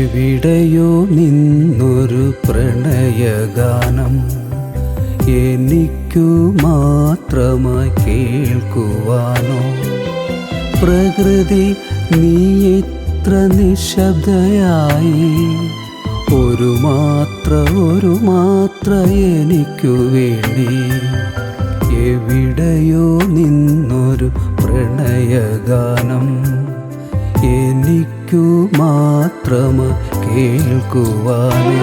എവിടെയോ നിന്നൊരു പ്രണയഗാനം എനിക്കു മാത്രമായി കേൾക്കുവാനോ? പ്രകൃതി നീ എത്ര നിശബ്ദയായി, ഒരു മാത്ര എനിക്കു വേണ്ടി. എവിടെയോ നിന്നൊരു പ്രണയഗാനം എനിക്കു മാത്രമായി കേൾക്കുവാനോ?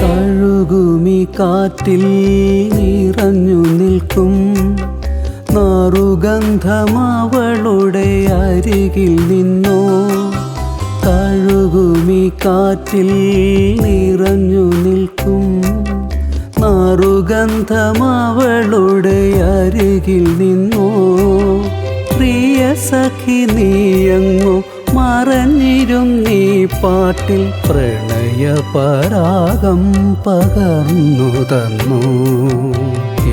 തഴുകുമി കാറ്റിൽ നിറഞ്ഞു നിൽക്കും നാറുഗന്ധമവളുടെ അരികിൽ നിന്നോ? തഴുകുമി കാറ്റിൽ നിറഞ്ഞു നിൽക്കും നാറുഗന്ധമവളുടെ അരികിൽ നിന്നോ? പ്രിയ സഖി നീയങ്ങു മറഞ്ഞിരുന്നീ പാട്ടിൽ പ്രണയപരാഗം പകർന്നു തന്നു.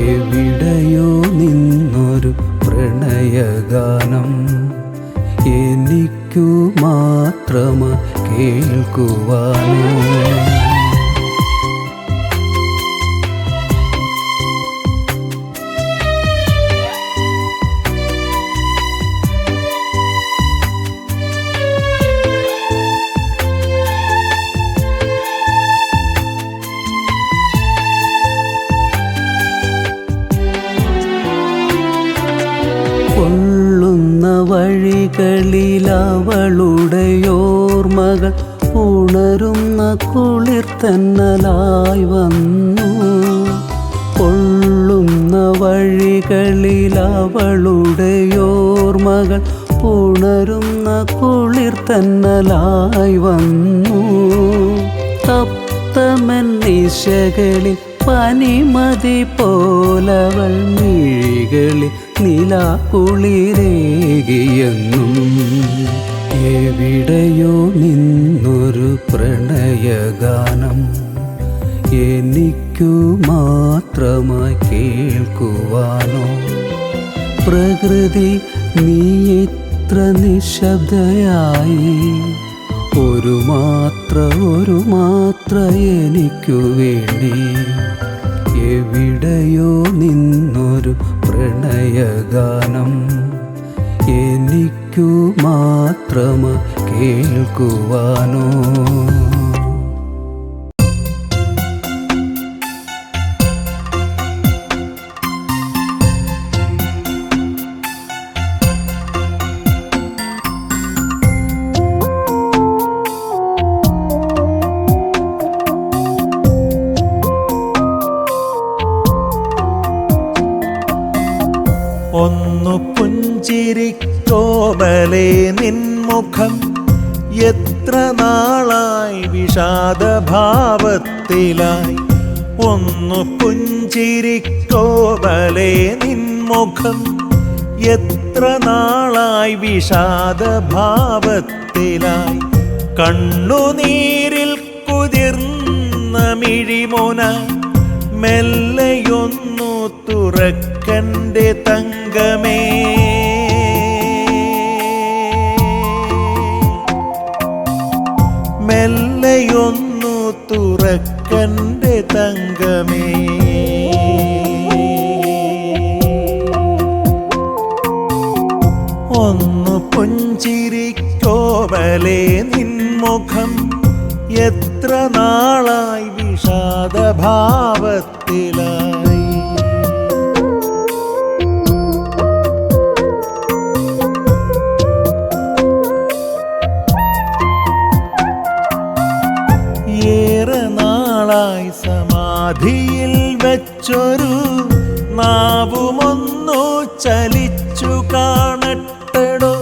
എവിടെയോ നിന്നൊരു പ്രണയഗാനം എനിക്കു മാത്രമായി കേൾക്കുവാനോ? കൊള്ളുന്ന വഴികളിലവളുടെയോർമകൾ ഉണരുന്ന കുളിർത്തന്നലായി വന്നു. കൊള്ളുന്ന വഴികളിലവളുടെയോർമകൾ ഉണരുന്ന കുളിർത്തന്നലായി വന്നു. തപ്തമൻ നിശകളിൽ പനിമതി പോലവൾ മിഴികളിൽ നിലാകുളിരേകിയെന്നും. എവിടെയോ നിന്നൊരു പ്രണയഗാനം എനിക്കു മാത്രമായി കേൾക്കുവാനോ? പ്രകൃതി നീ എത്ര നിശബ്ദയായി, ഒരു മാത്ര എനിക്കു വേണ്ടി. എവിടെയോ നിന്നൊരു പ്രണയഗാനം എനിക്കു മാത്രമായി കേൾക്കുവാനോ? ഒന്നു പുഞ്ചിരിക്കോമലേ നിൻമുഖം, എത്ര നാളായി വിഷാദഭാവത്തിലായി. ഒന്നു പുഞ്ചിരിക്കോമലേ നിൻമുഖം, എത്ര നാളായി വിഷാദഭാവത്തിലായി. കണ്ണുനീരിൽ കുതിർന്ന മിഴിമോന മെല്ലയൊന്നു തുറക്കൻ്റെ തങ്കമേ. മെല്ലയൊന്നു തുറക്കൻ്റെ തങ്കമേ. ഒന്നു പുഞ്ചിരിക്കോമലേ നിൻമുഖം, എത്ര നാളായി വിഷാദഭാവത്തിലായി. ഏറെ നാളായി സമാധിയിൽ വെച്ചൊരു നാവുമൊന്നു ചലിച്ചു കാണട്ടെടോ.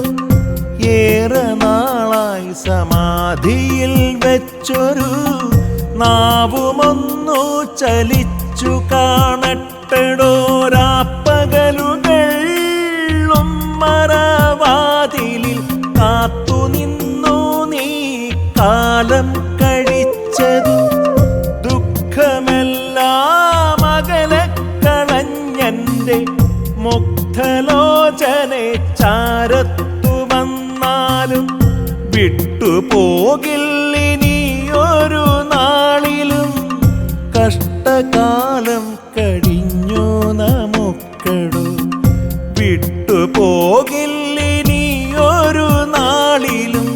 ഏറെ നാളായി സമാധിയിൽ വെച്ചൊരു നാവുമൊന്നു ചലിച്ചു കാണട്ടെടോ. രാപ്പകലു എൻ്റെ മുഗ്ധലോചനെ ചാരത്തു വന്നാലും വിട്ടുപോകില്ലിനിയൊരു നാളിലും. കഷ്ടകാലം കഴിഞ്ഞു നമുക്കടു വിട്ടുപോകില്ലിനിയൊരു നാളിലും.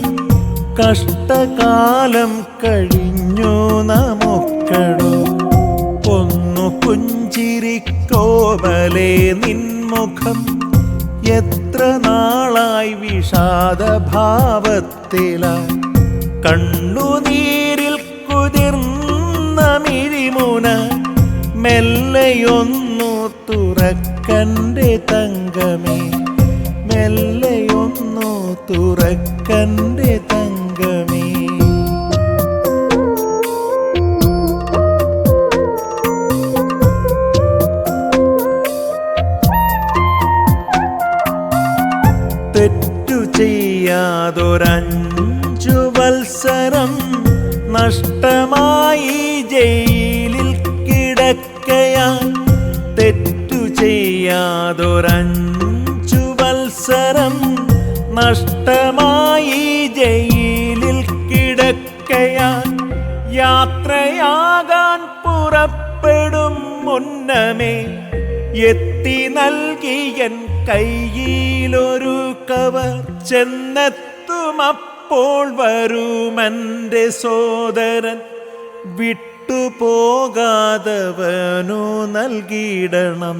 കഷ്ടകാലം കഴിഞ്ഞു നമുക്കടു. ഒന്നു പുഞ്ചിരിക്കോമലേ നിൻമുഖം, എത്ര നാളായി വിഷാദഭാവത്തിലായി. കണ്ണുനീരിൽ കുതിർന്ന മിഴിമുന മെല്ലെയൊന്നു തുറക്കൻ്റെ തങ്കമേ, മെല്ലെയൊന്നു തുറക്കൻ്റെ തങ്കമേ. തെറ്റു ചെയ്യാതൊരഞ്ചു വത്സരം നഷ്ടമായി ജയിലിൽ കിടക്കയാൽ. തെറ്റു ചെയ്യാതൊരഞ്ചു വത്സരം നഷ്ടമായി ജയിലിൽ കിടക്കയാൽ. യാത്രയാകാൻ പുറപ്പെടും മുന്നമേ എത്തി നൽകിയൻ കയ്യിലൊരു കവർ. ചെന്നെത്തുമപ്പോൾ വരുമെൻ്റെ സോദരൻ, വിട്ടുപോകാതവനു നൽകിയിടണം.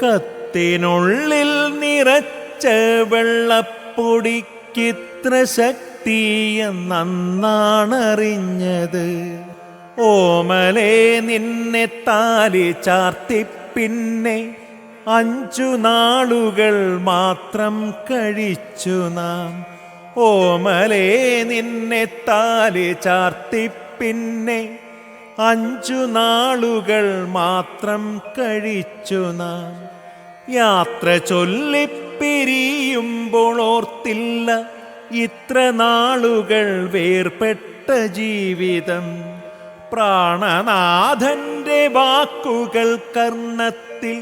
കത്തിനുള്ളിൽ നിറച്ച വെള്ളപ്പൊടിക്കിത്ര ശക്തിയെന്നറിഞ്ഞത്. ഓമലേ നിന്നെ താലി ചാർത്തി പിന്നെ 5 നാളുകൾ മാത്രം കഴിച്ചു നാം. ഓമലേ നിന്നെ താലി ചാർത്തി പിന്നെ 5 നാളുകൾ മാത്രം കഴിച്ചു നാം. യാത്ര ചൊല്ലിപ്പിരിയുമ്പോൾ ഓർത്തില്ല ഇത്ര നാളുകൾ വേർപെട്ട ജീവിതം. പ്രാണനാഥന്റെ വാക്കുകൾ കർണത്തിൽ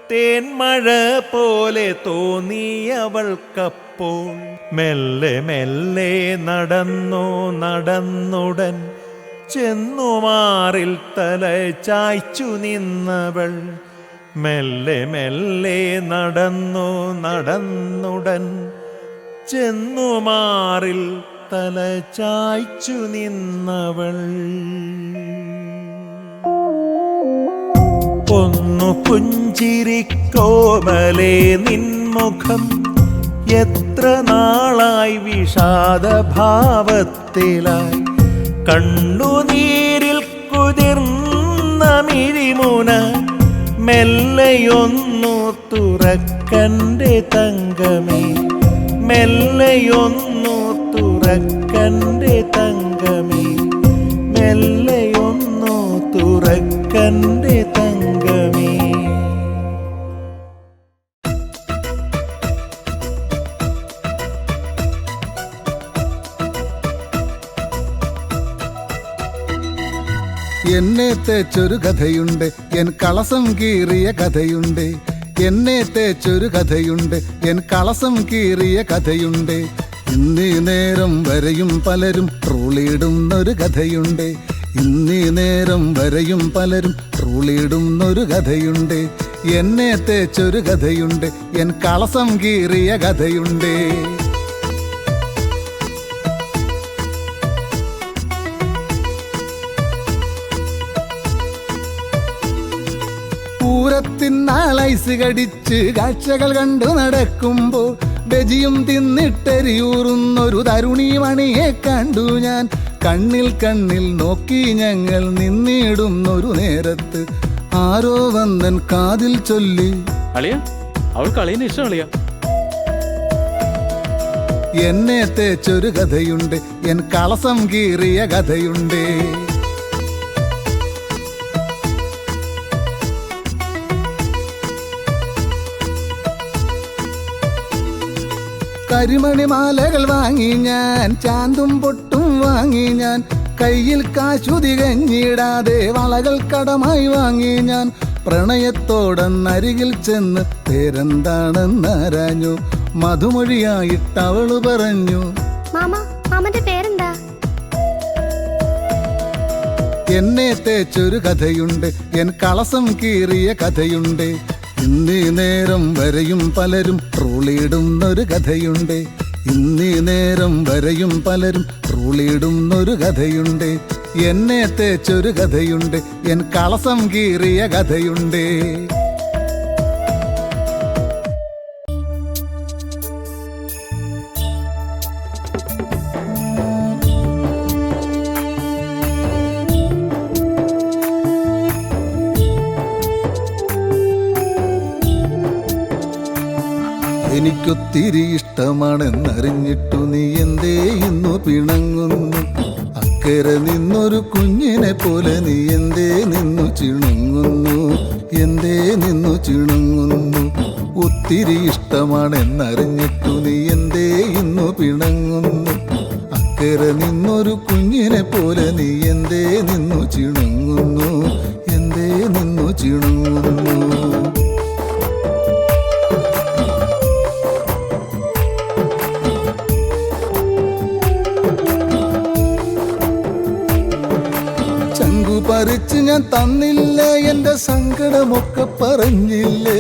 തേന്മഴ പോലെ തോന്നിയവൾക്കപ്പോൾ. മെല്ലെ മെല്ലെ നടന്നുടൻ ചെന്നുമാറിൽ തല ചായ്ച്ചു നിന്നവൾ. മെല്ലെ മെല്ലെ നടന്നുടൻ ചെന്നുമാറിൽ തല ചായ്ച്ചു നിന്നവൾ. ഒന്നു പുഞ്ചിരിക്കോമലേ നിൻമുഖം, എത്ര നാളായി വിഷാദഭാവത്തിലായി. കണ്ണുനീരിൽ കുതിർന്ന മിഴിമുന മെല്ലെയൊന്നു തുറക്കൻ്റെ തങ്കമേ, മെല്ലെയൊന്നു തുറക്കൻ്റെ തങ്കമേ, മെല്ലെയൊന്നു തുറക്കൻ്റെ തങ്കമേ. എന്നെ തേച്ചൊരു കഥയുണ്ട്, എൻ കളസം കീറിയ കഥയുണ്ട്. എന്നെ തേച്ചൊരു കഥയുണ്ട്, എൻ കളസം കീറിയ കഥയുണ്ട്. ഇന്നീ നേരം വരെയും പലരും ട്രോളിയിടുന്നൊരു കഥയുണ്ട്. ഇന്നീ നേരം വരെയും പലരും ട്രോളിയിടുന്നൊരു കഥയുണ്ട്. എന്നെ തേച്ചൊരു കഥയുണ്ട്, എൻ കളസം കീറിയ കഥയുണ്ട്. പൂരത്തിനാളൈസ് കടിച്ച് കാഴ്ചകൾ കണ്ടു നടക്കുമ്പോൾ ബജിയും തിന്നിട്ടെരിയൂറുന്നൊരു തരുണിമണിയെ കണ്ടു ഞാൻ. കണ്ണിൽ കണ്ണിൽ നോക്കി ഞങ്ങൾ നിന്നിടുന്നൊരു നേരത്ത് ആരോ വന്നൻ കാതിൽ ചൊല്ലി, അളിയ അവൾക്ക് അളിയനെ ഇഷ്ടം അളിയ. എന്നെ തേച്ചൊരു കഥയുണ്ട്, എൻ കളസം കീറിയ കഥയുണ്ട്. കരിമണിമാലകൾ വാങ്ങി ഞാൻ, ചാന്തും പൊട്ടും വാങ്ങി ഞാൻ. കയ്യിൽ കാശു തികഞ്ഞിടാതെ വളകൾ കടമായി വാങ്ങി ഞാൻ. പ്രണയത്തോടന്നരികിൽ ചെന്ന് പേരെന്താണെന്നരാഞ്ഞു. മധുമൊഴിയായിട്ടവള് പറഞ്ഞു, മാമന്റെ പേരെന്താ? എന്നെ തേച്ചൊരു കഥയുണ്ട്, എൻ കളസം കീറിയ കഥയുണ്ട്. ഇന്നീ നേരം വരെയും പലരും ട്രോളിയിടുന്നൊരു കഥയുണ്ട്. ഇന്നീ നേരം വരെയും പലരും ട്രോളിയിടുന്നൊരു കഥയുണ്ട്. എന്നെ തേച്ചൊരു കഥയുണ്ട്, എൻ കളസം കീറിയ കഥയുണ്ട്. എനിക്കൊത്തിരി ഇഷ്ടമാണെന്നറിഞ്ഞിട്ടു നീ എന്തേ ഇന്നു പിണങ്ങുന്നു? അക്കരെ നിന്നൊരു കുഞ്ഞിനെ പോലെ നീ എന്തേ നിന്നു ചിണുങ്ങുന്നു? എന്തേ നിന്നു ചിണുങ്ങുന്നു? ഒത്തിരി ഇഷ്ടമാണെന്നറിഞ്ഞിട്ടു നീ എന്തേ ഇന്നു പിണങ്ങുന്നു? അക്കരെ നിന്നൊരു കുഞ്ഞിനെ പോലെ നീ എന്തേ നിന്നു ചിണുങ്ങുന്നു? എന്തേ നിന്നു ചിണുങ്ങുന്നു? പറിച്ച് ഞാൻ തന്നില്ലേ, എൻ്റെ സങ്കടമൊക്കെ പറഞ്ഞില്ലേ?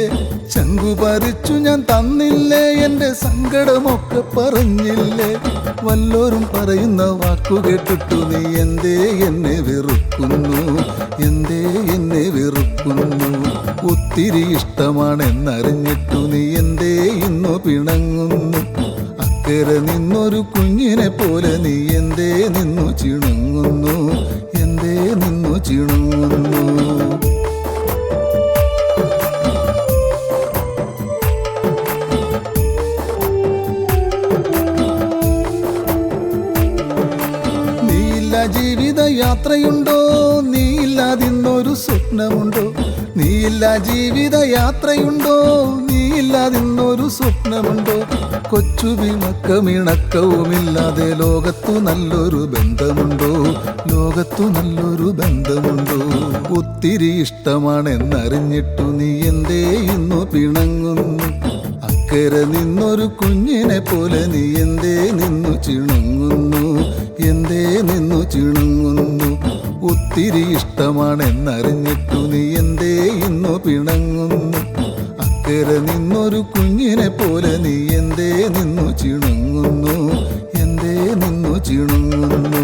ചങ്കു പറിച്ചു ഞാൻ തന്നില്ലേ, എൻ്റെ സങ്കടമൊക്കെ പറഞ്ഞില്ലേ? വല്ലോരും പറയുന്ന വാക്കു കേട്ടിട്ടു നീ എന്തേ എന്നെ വെറുക്കുന്നു? എന്തേ എന്നെ വെറുക്കുന്നു? ഒത്തിരി ഇഷ്ടമാണെന്നറിഞ്ഞിട്ടു നീ എന്തേ ഇന്നു പിണങ്ങുന്നു? അക്കരെ നിന്നൊരു കുഞ്ഞിനെ പോലെ നീ എന്തേ നിന്നു ചിണുങ്ങുന്നു? എന്തേ നിന്നു ചിണുങ്ങുന്നു? നീയില്ല ജീവിതയാത്രയുണ്ടോ? നീയില്ലാതിന്നൊരു സ്വപ്നമുണ്ടോ? നീയില്ല ജീവിതയാത്രയുണ്ടോ? നീയില്ലാതിന്നൊരു സ്വപ്നമുണ്ടോ? കൊച്ചു പിണക്കമിണക്കവുമില്ലാതെ ലോകത്തു നല്ലൊരു ബന്ധമുണ്ടോ? ലോകത്തു നല്ലൊരു ബന്ധമുണ്ടോ? ഒത്തിരി ഇഷ്ടമാണെന്നറിഞ്ഞിട്ടു നീ എന്തേ ഇന്നു പിണങ്ങുന്നു? അക്കരെ നിന്നൊരു കുഞ്ഞിനെ പോലെ നീ എന്തേ നിന്നു ചിണുങ്ങുന്നു? എന്തേ നിന്നു ചിണുങ്ങുന്നു? ഒത്തിരി ഇഷ്ടമാണെന്നറിഞ്ഞിട്ടു നീ എന്തേ ഇന്നു പിണങ്ങുന്നു? അക്കരെ നിന്നൊരു കുഞ്ഞിനെ പോലെ നീ എന്തേ നിന്നു ചിണുങ്ങുന്നു? എന്തേ നിന്നു ചിണുങ്ങുന്നു?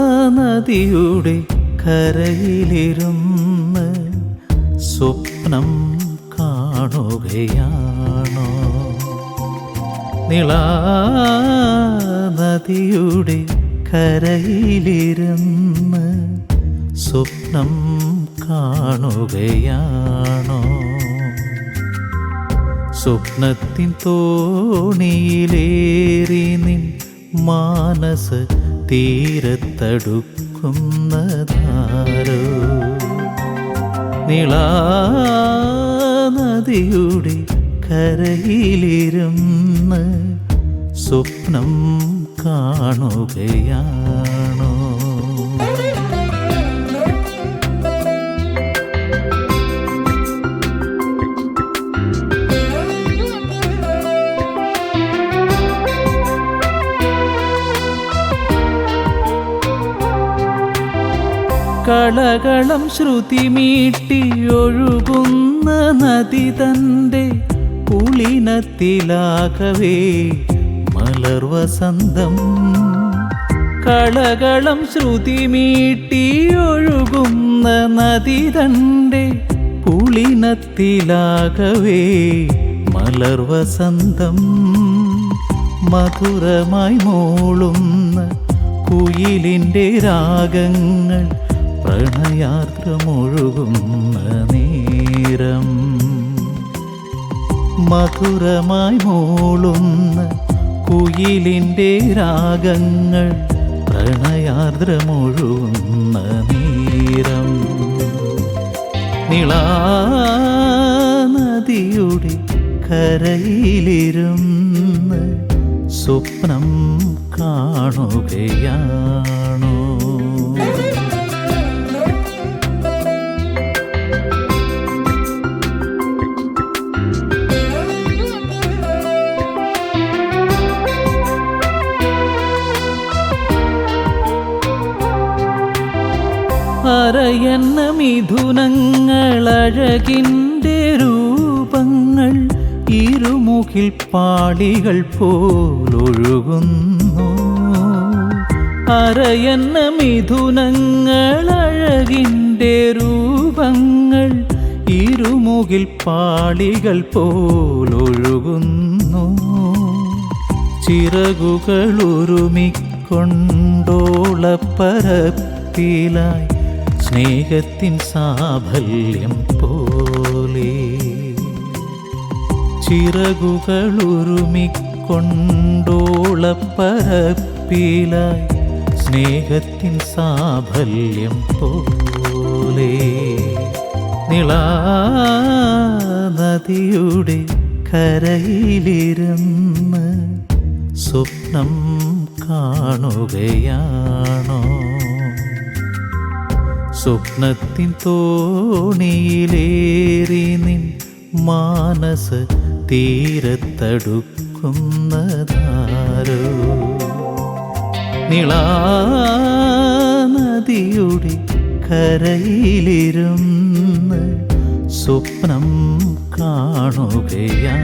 നിളാനദിയുടെ കരയിലിരുന്ന് സ്വപ്നം കാണുകയാണോ? നിളാനദിയുടെ കരയിലിരുന്ന് സ്വപ്നം കാണുകയാണോ? സ്വപ്നത്തിൻ തോണിയിലേറി നിൻ മാനസ തീരത്തടുക്കുന്നതാരോ? നിളാനദിയുടെ കരയിലിരുന്ന് സ്വപ്നം കാണുകയാണോ? കളകളം ശ്രുതി മീട്ടിയൊഴുകുന്ന നദി തൻ്റെ പുളിനത്തിലാകവേ മലർവസന്തം. കളകളം ശ്രുതി മീട്ടിയൊഴുകുന്ന നദി തൻ്റെ പുളിനത്തിലാകവേ മലർവസന്തം. മധുരമായി മൂളുന്ന കുയിലിൻ്റെ രാഗങ്ങൾ പ്രണയാർദ്രമൊഴുകുന്ന നേരം. മധുരമായി മൂളുന്ന കുയിലിൻ്റെ രാഗങ്ങൾ പ്രണയാർദ്രമൊഴുകുന്ന നേരം നിളാനദിയുടെ കരയിലിരുന്ന് സ്വപ്നം കാണുകയാണോ? അരയന്ന മിഥുനങ്ങളഴകിൻ്റെ രൂപങ്ങൾ ഇരുമുഖിൽ പാളികൾ പോലൊഴുകുന്നു. അരയന്ന മിഥുനങ്ങളഴകിൻ്റെ രൂപങ്ങൾ ഇരുമുഖിൽ പാളികൾ പോലൊഴുകുന്നു. ചിറകുകളുരുമിക്കൊണ്ടോളപ്പരപ്പിലായി സ്നേഹത്തിൻ സാഫല്യം പോലെ ചിറകുകളുരുമിക്കൊണ്ടോളപ്പരപ്പിലായി സ്നേഹത്തിൻ സാഫല്യം പോലെ നിളാനദിയുടെ കരയിലിരുന്ന് സ്വപ്നം കാണുകയാണോ? സ്വപ്നത്തിൻ തോണിയിലേറി നിൻ മാനസ തീരത്തടുക്കുന്നതാരോ? നിളാനദിയുടെ കരയിലിരുന്ന് സ്വപ്നം കാണുകയാണോ?